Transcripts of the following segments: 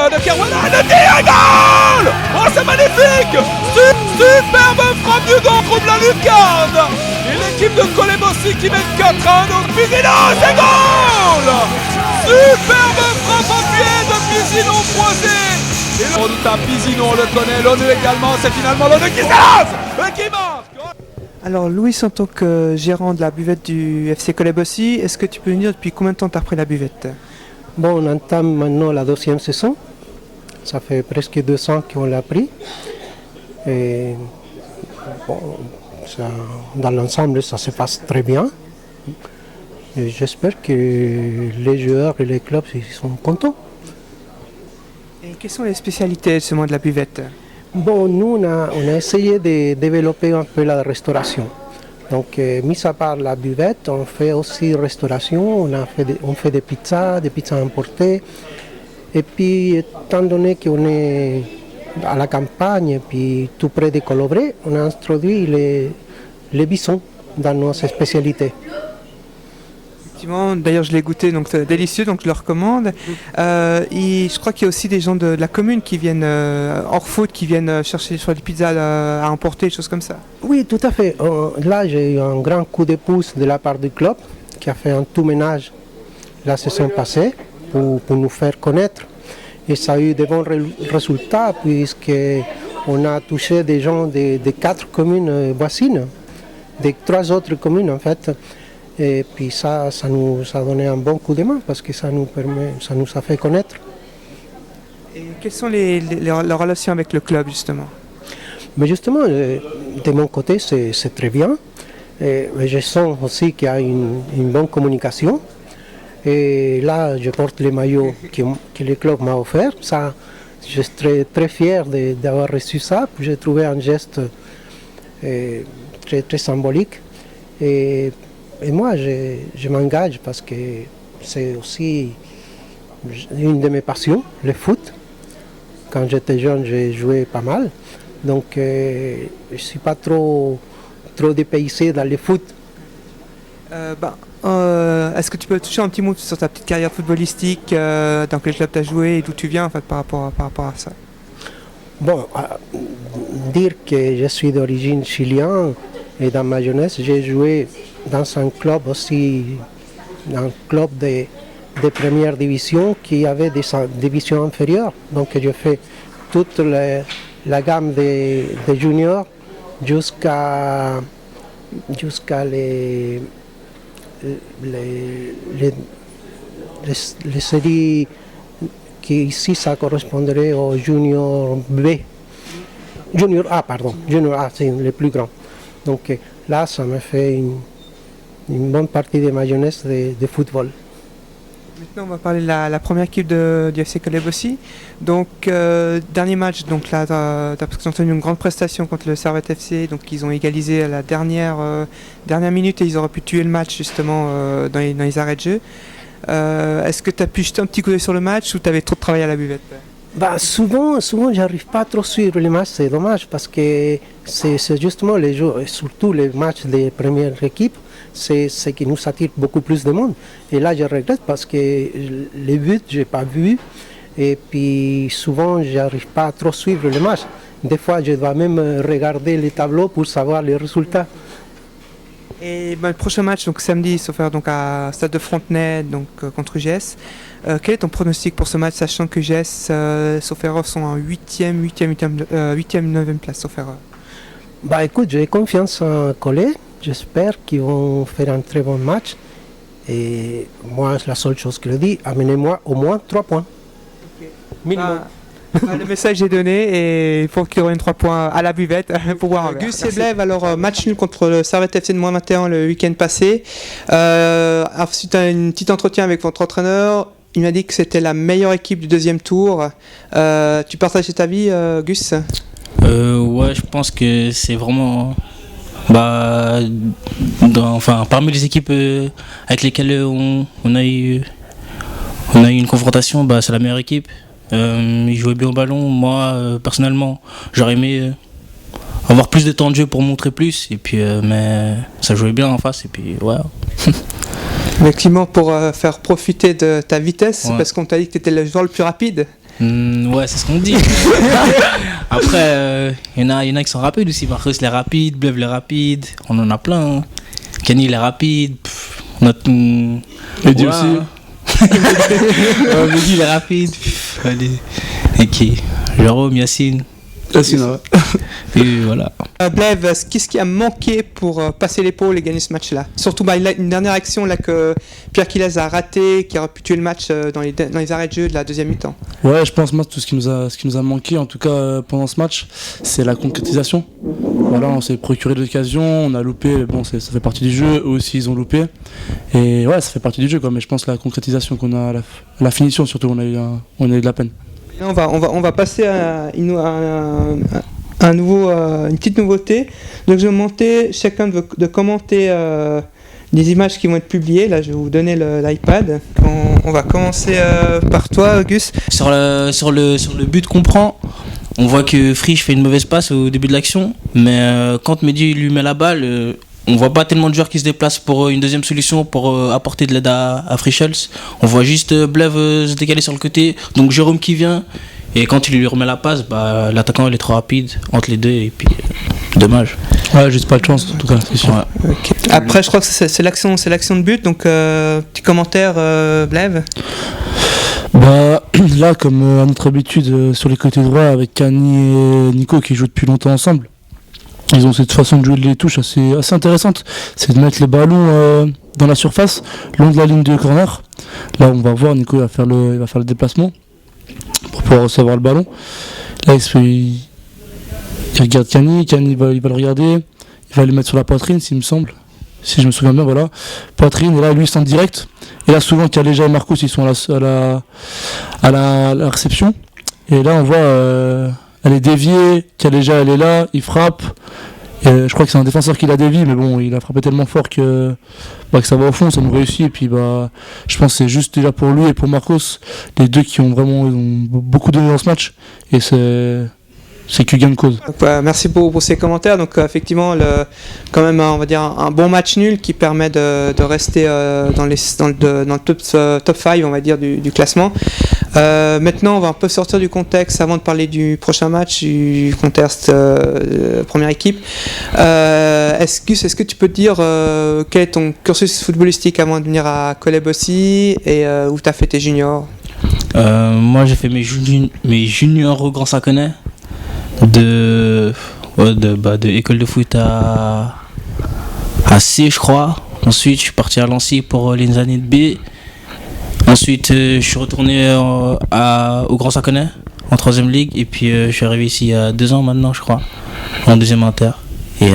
de Caruana, le tir, goal! Oh, c'est magnifique! Superbe frappe du gant contre la lucarne! Et l'équipe de Colebossi qui mène 4-1, donc Pisino, c'est goal! Superbe frappe à pied de Pisino croisé! Et le redoutable Pisino, on le connaît, l'ONU également, c'est finalement l'ONU qui s'élance et qui marque! Alors Louis, en tant que gérant de la buvette du FC Colebossi, est-ce que tu peux nous dire depuis combien de temps tu as repris la buvette? Bon, on entame maintenant la deuxième saison. Ça fait presque 2 ans qu'on l'a pris. Et bon, dans l'ensemble, ça se passe très bien. Et j'espère que les joueurs et les clubs ils sont contents. Et quelles sont les spécialités justement de la buvette? Bon, nous, on a essayé de développer un peu la restauration. Donc, mis à part la buvette, on fait aussi restauration, on fait des pizzas importées. Et puis, étant donné qu'on est à la campagne, et puis tout près de Colobré, on a introduit les bisons dans nos spécialités. Effectivement, d'ailleurs je l'ai goûté, donc c'est délicieux, donc je le recommande. Et je crois qu'il y a aussi des gens de la commune qui viennent, hors foot, qui viennent chercher sur des pizzas à emporter, des choses comme ça. Oui, tout à fait. Là, j'ai eu un grand coup de pouce de la part du club qui a fait un tout ménage la saison passée pour nous faire connaître. Et ça a eu de bons résultats puisqu'on a touché des gens de 4 communes voisines, de 3 autres communes en fait. Et puis ça nous a donné un bon coup de main parce que ça nous a fait connaître. Et quelles sont les relations avec le club justement? Mais justement, de mon côté, c'est très bien. Et je sens aussi qu'il y a une bonne communication. Et là, je porte les maillots que le club m'a offert. Ça, je suis très, très fier d'avoir reçu ça. J'ai trouvé un geste très, très symbolique. Et moi, je m'engage parce que c'est aussi une de mes passions, le foot. Quand j'étais jeune, j'ai joué pas mal. Donc, je ne suis pas trop dépaysé dans le foot. Est-ce que tu peux toucher un petit mot sur ta petite carrière footballistique, dans quel club tu as joué et d'où tu viens en fait, par rapport à ça? Bon, dire que je suis d'origine chilienne et dans ma jeunesse, j'ai joué dans un club aussi, un club de première division qui avait des divisions inférieures. Donc j'ai fait toute la gamme des juniors jusqu'à les séries qui ici ça correspondrait au junior B. Junior A, pardon. Junior A, c'est le plus grand. Donc là, ça m'a fait une bonne partie de ma jeunesse de football. Maintenant, on va parler de la première équipe du FC Colebossi. Donc, dernier match, donc là, tu as présenté une grande prestation contre le Servette FC. Donc, ils ont égalisé à la dernière minute et ils auraient pu tuer le match justement dans les arrêts de jeu. Est-ce que tu as pu jeter un petit coup d'œil sur le match ou tu avais trop de travail à la buvette? Souvent, j'arrive pas à trop suivre les matchs, c'est dommage parce que c'est justement les jeux, et surtout les matchs des premières équipes, c'est ce qui nous attire beaucoup plus de monde. Et là, je regrette parce que les buts, je n'ai pas vu. Et puis souvent, je n'arrive pas à trop suivre les matchs. Des fois, je dois même regarder les tableaux pour savoir les résultats. Et le prochain match, donc samedi, s'offre donc à Stade de Frontenay, donc contre UGS. Quel est ton pronostic pour ce match, sachant que UGS, sauf erreur, sont en 8e, 9e place, sauf erreur? Écoute, j'ai confiance en Collet. J'espère qu'ils vont faire un très bon match. Et moi, la seule chose que je dis, amenez-moi au moins 3 points. Okay. Minimum. Le message est donné et il faut qu'il revienne 3 points à la buvette pour voir. Gus et Blaise, alors match nul contre le Servette FC de -21 le week-end passé. Ensuite, un petit entretien avec votre entraîneur. Il m'a dit que c'était la meilleure équipe du deuxième tour. Tu partages cet avis, Gus? Ouais, je pense que c'est vraiment... parmi les équipes avec lesquelles on a eu une confrontation, c'est la meilleure équipe. Ils jouaient bien au ballon. Moi, personnellement, j'aurais aimé avoir plus de temps de jeu pour montrer plus. Et puis, mais ça jouait bien en face. Et puis, ouais. Effectivement, pour faire profiter de ta vitesse, ouais. Parce qu'on t'a dit que tu étais le joueur le plus rapide. Ouais, c'est ce qu'on dit. Après, il y en a qui sont rapides aussi. Marcos, il est rapide, Bleuve, il est rapide. On en a plein. Hein. Kenny, il est rapide. Mehdi aussi. Mehdi, il est rapide. Allez. Ok. Jérôme, Yacine. Yacine, ouais. Et voilà. Blaise, qu'est-ce qui a manqué pour passer l'épaule et gagner ce match-là? Surtout une dernière action là, que Pierre Quilez a raté, qui aurait pu tuer le match dans les arrêts de jeu de la deuxième mi-temps. Ouais, je pense moi tout ce qui nous a manqué en tout cas pendant ce match, c'est la concrétisation. Voilà, on s'est procuré de l'occasion, on a loupé, bon ça fait partie du jeu, eux aussi ils ont loupé. Et ouais, ça fait partie du jeu quoi, mais je pense la concrétisation qu'on a, la finition surtout, on a eu de la peine. On va passer à une petite nouveauté. Donc je vais demander chacun de commenter les images qui vont être publiées. Là, je vais vous donner l'iPad. On va commencer par toi, Auguste. Sur le but qu'on prend, on voit que Frisch fait une mauvaise passe au début de l'action, mais quand Mehdi lui met la balle, on voit pas tellement de joueurs qui se déplacent pour une deuxième solution, pour apporter de l'aide à Frischels. On voit juste Bleuve se décaler sur le côté, donc Jérôme qui vient, et quand il lui remet la passe, l'attaquant il est trop rapide entre les deux, et puis dommage. Ouais, juste pas de chance en tout cas, c'est sûr. Ouais. Okay. Après, je crois que c'est l'action de but, donc petit commentaire, Bleuve. Là, comme à notre habitude sur les côtés droits, avec Kani et Nico qui jouent depuis longtemps ensemble, ils ont cette façon de jouer les touches assez intéressante. C'est de mettre les ballons dans la surface, long de la ligne de corner. Là, on va voir, Nico il va faire le déplacement pour pouvoir recevoir le ballon. Là, il regarde Kani il va le regarder, il va le mettre sur la poitrine, s'il me semble. Si je me souviens bien, voilà. Poitrine, et là, lui, c'est en direct. Et là, souvent, Kaleja et Marcos, ils sont à la réception. Et là, on voit... elle est déviée, Kaleja elle est là, il frappe. Et je crois que c'est un défenseur qui l'a dévié, mais bon, il a frappé tellement fort que ça va au fond, ça nous réussit. Et puis je pense que c'est juste déjà pour lui et pour Marcos, les deux qui ont beaucoup donné dans ce match. Et c'est que gain de cause. Donc, merci pour ces commentaires. Donc effectivement, quand même, on va dire un bon match nul qui permet de rester dans le top 5, on va dire, du classement. Maintenant, on va un peu sortir du contexte avant de parler du prochain match, du contexte première équipe. Est-ce que tu peux te dire quel est ton cursus footballistique avant de venir à Collet-Bossy et où tu as fait tes juniors? Moi, j'ai fait mes juniors au Grand Saconnet. De école de foot à C, je crois. Ensuite je suis parti à Lancy pour les années de B. Ensuite je suis retourné au Grand Saconnet en 3ème ligue, et puis je suis arrivé ici il y a 2 ans maintenant, je crois, en 2ème inter. Et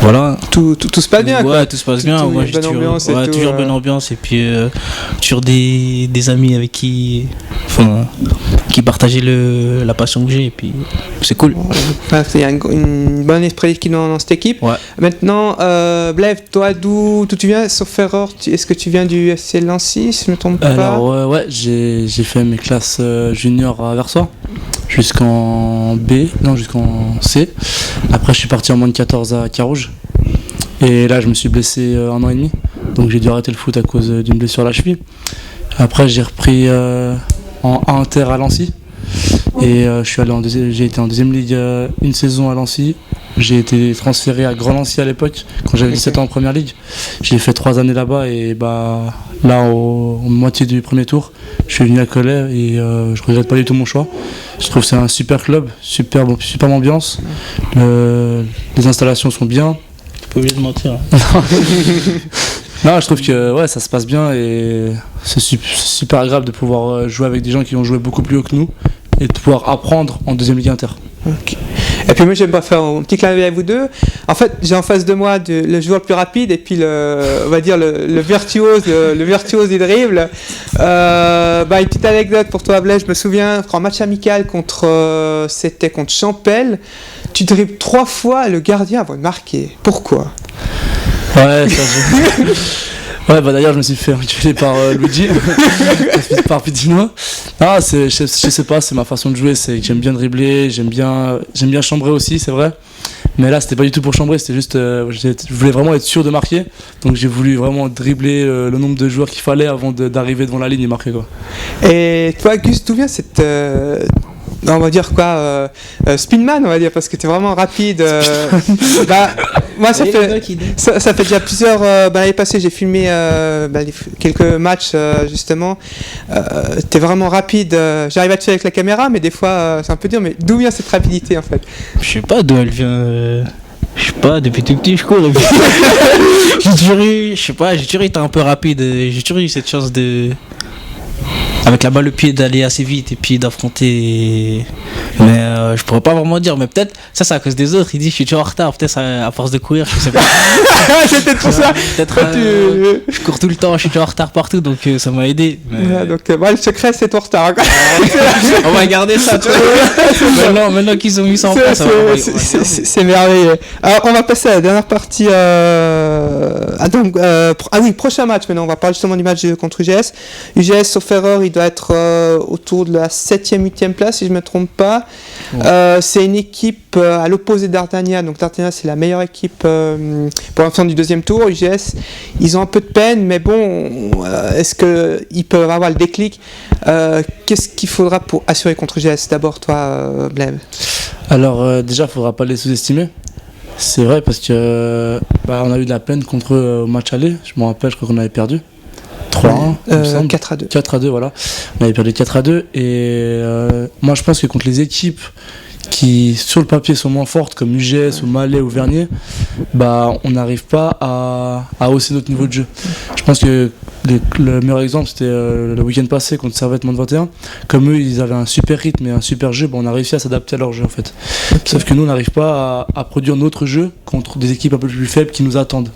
voilà. Tout se passe bien. Ouais, tout se passe bien. Moi, j'ai toujours bonne ambiance, et puis toujours des amis avec qui partageaient la passion que j'ai, et puis c'est cool. Il y a une bonne esprit d'équipe dans cette équipe. Ouais. Maintenant, Blaise, toi, d'où tu viens, sauf erreur, est-ce que tu viens du FC Lancy, si je ne me trompe pas? Alors ouais, j'ai fait mes classes juniors à Versoix jusqu'en C. Après je suis parti en moins de 14 à Carouge, et là je me suis blessé 1 an et demi, donc j'ai dû arrêter le foot à cause d'une blessure à la cheville. Après j'ai repris en inter à Lancy, et j'ai été en 2ème ligue une saison à Lancy. J'ai été transféré à Grand Lancy à l'époque, quand j'avais 17 ans en première ligue. J'ai fait 3 années là-bas, et là, au moitié du premier tour, je suis venu à Collet, et je regrette pas du tout mon choix. Je trouve que c'est un super club, super ambiance. Les installations sont bien. T'es pas obligé de mentir. Non, je trouve que ouais, ça se passe bien, et c'est super agréable de pouvoir jouer avec des gens qui ont joué beaucoup plus haut que nous, et de pouvoir apprendre en 2ème ligue inter. Okay. Et puis moi j'aime pas faire un petit clin d'œil à vous deux. En fait, j'ai en face de moi le joueur le plus rapide, et puis on va dire le virtuose du dribble. Une petite anecdote pour toi, Blaise. Je me souviens, en match amical c'était contre Champel, tu dribbles 3 fois le gardien avant de marquer. Pourquoi? Ouais, ouais, d'ailleurs je me suis fait enculer par Luigi, par Pitino. Ah, je sais pas, c'est ma façon de jouer, c'est que j'aime bien dribbler, j'aime bien chambrer aussi, c'est vrai. Mais là, c'était pas du tout pour chambrer, c'était juste. Je voulais vraiment être sûr de marquer. Donc j'ai voulu vraiment dribbler le nombre de joueurs qu'il fallait avant d'arriver devant la ligne et marquer, quoi. Et toi, Gus, d'où vient cette. On va dire quoi, Spinman, on va dire, parce que tu es vraiment rapide. Moi, ça fait déjà plusieurs. L'année passée, j'ai filmé quelques matchs, justement. Tu es vraiment rapide. J'arrive à te faire avec la caméra, mais des fois, c'est un peu dur. Mais d'où vient cette rapidité, en fait? Je sais pas d'où elle vient. Je sais pas, depuis tout petit, je cours. J'ai toujours été un peu rapide. J'ai toujours eu cette chance de. Avec la balle au pied d'aller assez vite et puis d'affronter. Mais je pourrais pas vraiment dire, mais peut-être ça c'est à cause des autres. Il dit je suis toujours en retard, peut-être à force de courir, je sais pas. C'est peut-être pour ça. Peut-être je cours tout le temps, je suis toujours en retard partout, donc ça m'a aidé. Mais... Ouais, donc le secret c'est ton retard. On va garder ça. Maintenant qu'ils ont mis ça en place, c'est merveilleux. Alors on va passer à la dernière partie. Prochain match maintenant. On va parler justement du match contre UGS. UGS, sauf erreur, il doit être autour de la 7e, 8e place si je ne me trompe pas. Ouais. C'est une équipe à l'opposé d'Ardania. Donc Dardania c'est la meilleure équipe pour l'instant du deuxième tour. UGS, ils ont un peu de peine, mais bon, est-ce qu'ils peuvent avoir le déclic? Qu'est-ce qu'il faudra pour assurer contre UGS? D'abord toi, Blaise. Alors déjà, il ne faudra pas les sous-estimer. C'est vrai parce que on a eu de la peine contre eux au match aller. Je me rappelle, je crois qu'on avait perdu 3-1, 4-2. 4-2, voilà. On avait perdu 4-2 et moi je pense que contre les équipes qui sur le papier sont moins fortes comme UGS ou Malais ou Vernier, on n'arrive pas à hausser notre niveau de jeu. Je pense que le meilleur exemple c'était le week-end passé contre Servette Monde 21. Comme eux ils avaient un super rythme et un super jeu, on a réussi à s'adapter à leur jeu en fait. Okay. Sauf que nous on n'arrive pas à produire notre jeu contre des équipes un peu plus faibles qui nous attendent.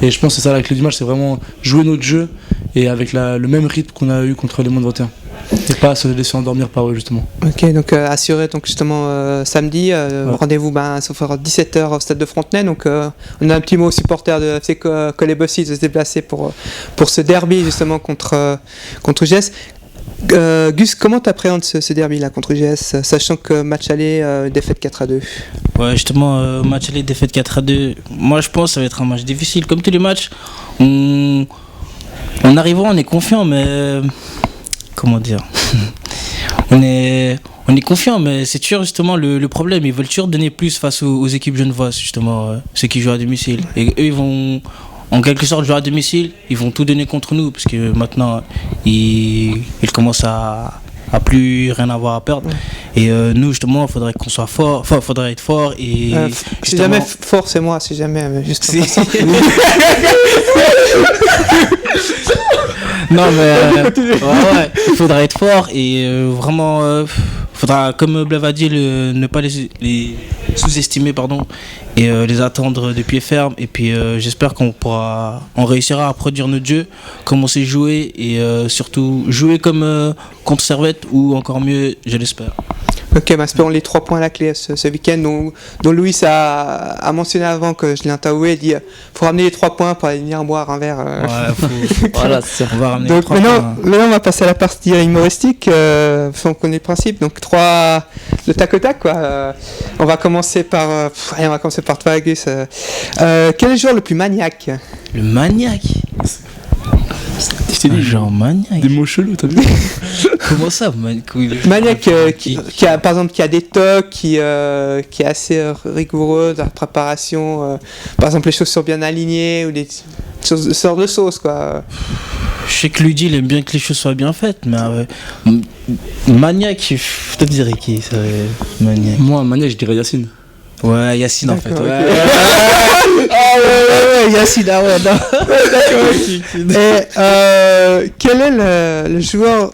Et je pense que c'est ça la clé du match, c'est vraiment jouer notre jeu et avec le même rythme qu'on a eu contre les Monde 21. Et pas se laisser endormir par eux justement. Ok, donc assuré donc justement samedi, rendez-vous sauf à 17h au stade de Frontenay. Donc on a un petit mot aux supporters de FC Collet-Bossy de se déplacer pour ce derby justement contre UGS. Gus, comment tu appréhendes ce derby là contre UGS, sachant que match aller défaite 4-2? Ouais, justement match aller défaite 4-2. Moi je pense que ça va être un match difficile comme tous les matchs. En arrivant on est confiant, mais comment dire, on est confiant, mais c'est toujours justement le problème. Ils veulent toujours donner plus face aux équipes genevoises, justement, ceux qui jouent à domicile. Et eux, ils vont en quelque sorte jouer à domicile, ils vont tout donner contre nous, parce que maintenant, ils commencent à plus rien avoir à perdre. Et nous, justement, il faudrait qu'on soit fort, enfin, il faudrait être fort. Et si jamais fort, c'est moi, si jamais, juste Non mais il faudra être fort et vraiment faudra, comme Blav a dit, ne pas les sous-estimer et les attendre de pied ferme. Et puis j'espère qu'on réussira à produire notre jeu comme on sait jouer et surtout jouer comme contre Servette ou encore mieux, je l'espère. Ok, espérons les 3 points à la clé ce week-end dont Louis a mentionné avant que je l'ai interviewé. Il dit faut ramener les 3 points pour aller venir boire un verre. Voilà, on va ramener les 3 points. Maintenant, on va passer à la partie humoristique. On connaît le principe. Donc 3 de tac au tac, quoi. On va commencer par toi, Gus. Quel est le joueur le plus maniaque? Le maniaque? Je t'ai dit, genre maniaque. Des mots chelous, t'as vu? Comment ça, maniaque qui a, par exemple, qui a des tocs, qui est assez rigoureux dans la préparation. Par exemple, les chaussures bien alignées ou des sortes de sauce, quoi. Je sais que Luigi, il aime bien que les choses soient bien faites, mais maniaque, je te dirais qui ça maniaque. Moi, maniaque, je dirais Yacine. Ouais, Yacine en fait. Okay. Ouais, Yacine, ah ouais, non. Et quel est le joueur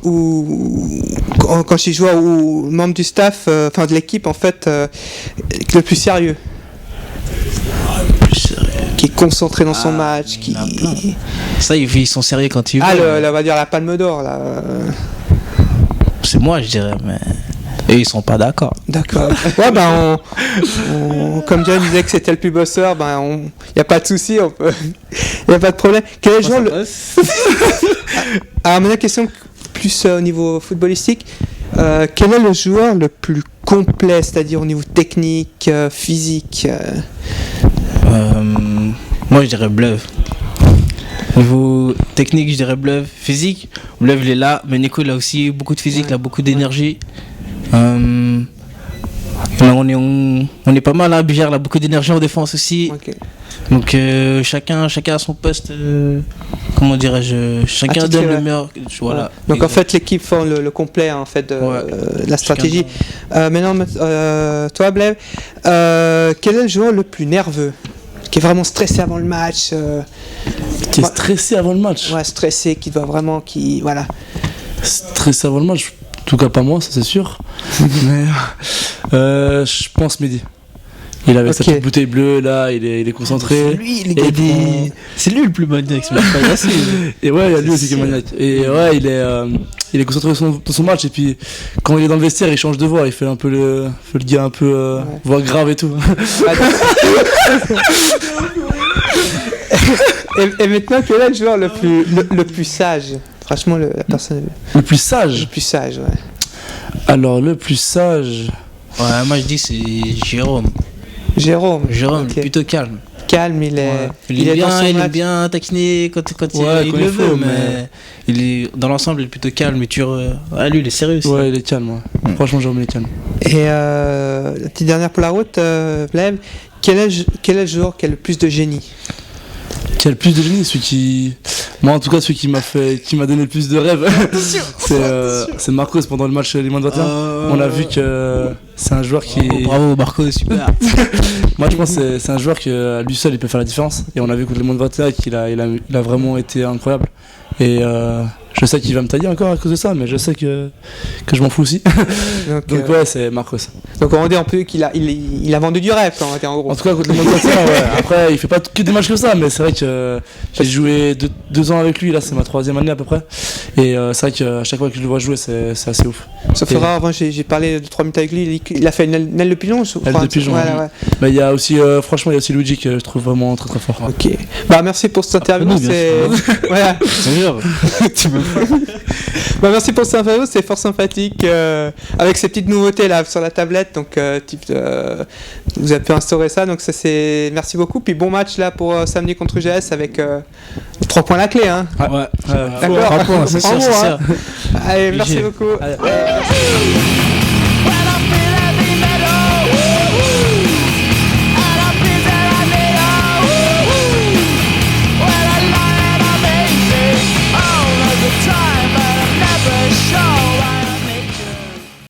quand je dis joueur ou membre du staff, enfin de l'équipe en fait, le plus sérieux? Qui est concentré dans son match, qui. Ça, ils sont sérieux quand ils veulent. On va dire la Palme d'Or là. C'est moi, je dirais, mais. Et ils sont pas d'accord. D'accord. Ouais, comme John disait que c'était le plus bosseur, y a pas de souci, y a pas de problème. Quel est le joueur Alors, maintenant, question plus au niveau footballistique. Quel est le joueur le plus complet, c'est-à-dire au niveau technique, physique Moi, je dirais Bluff. Niveau technique, je dirais Bluff. Physique, Bluff, il est là, mais Nico, il a aussi beaucoup de physique, il a beaucoup d'énergie. On est pas mal, hein, Bijar, il a beaucoup d'énergie en défense aussi. Ok. Donc chacun a son poste, comment dirais-je, chacun donne le meilleur. Voilà. Donc en fait l'équipe forme le complet en fait de la stratégie. Maintenant toi Blaise, quel est le joueur le plus nerveux, qui est vraiment stressé avant le match, Qui est stressé avant le match. ouais, stressé, qui doit vraiment, voilà. Stressé avant le match, en tout cas pas moi, ça c'est sûr. Mais je pense Mehdi. Il avait sa petite bouteille bleue là, il est concentré. C'est lui le plus maniaque, c'est pas facile. Et ouais, il y a lui aussi qui est maniaque. Et ouais, il est concentré dans son match. Et puis quand il est dans le vestiaire, il change de voix. Il fait un peu le gars un peu voix grave et tout. Et maintenant, quel est le joueur le plus sage? Franchement, la personne Le plus sage. le plus sage, ouais. Alors le plus sage. Ouais, moi je dis c'est Jérôme. Jérôme, Il est plutôt calme. calme, il est, Ouais. il est dans son Il match. aime bien taquiner quand Ouais, il quand le il faut, veut, mais il est, dans l'ensemble il est plutôt calme et tu lui il est sérieux aussi. Ouais, il est calme. Ouais. Franchement, Jérôme, il est calme. Et la petite dernière pour la route, Blaise, quel est le joueur qui a le plus de génie? Qui a le plus de génie, celui qui. Moi, en tout cas, celui qui m'a donné le plus de rêves, c'est Marcos pendant le match des moins de 21. On a vu que c'est un joueur qui. Bravo Marco, super. Moi, je pense que c'est un joueur qui, à lui seul, il peut faire la différence. Et on a vu contre les moins de 21 qu'il a vraiment été incroyable. Et je sais qu'il va me tailler encore à cause de ça, mais je sais que je m'en fous aussi. Donc ouais, c'est Marcos. Donc on dit un peu qu'il a vendu du rêve, on va dire, en gros. En tout cas, contre les moins de 21, ouais. Après, il fait pas que des matchs comme ça, mais c'est vrai que j'ai joué deux ans avec lui, là c'est ma 3e année à peu près. Et c'est vrai qu'à chaque fois que je le vois jouer, c'est assez ouf. Sauf erreur, avant j'ai parlé de 3 minutes avec lui, il a fait une aile de pigeon, je crois. Aile de pigeon, ouais. Mais il y a aussi, franchement, il y a aussi Luigi que je trouve vraiment très très fort. Ok. Bah merci pour cette interview, voilà. Bah merci pour cette interview, c'est fort sympathique, avec ces petites nouveautés là sur la tablette, donc vous avez pu instaurer ça, donc ça c'est, merci beaucoup, puis bon match là pour samedi contre UGS avec 3 points la clé, hein. Ouais. D'accord. 3 points, c'est sûr, Bravo, c'est hein. sûr. Allez, merci beaucoup. Allez. Allez, merci.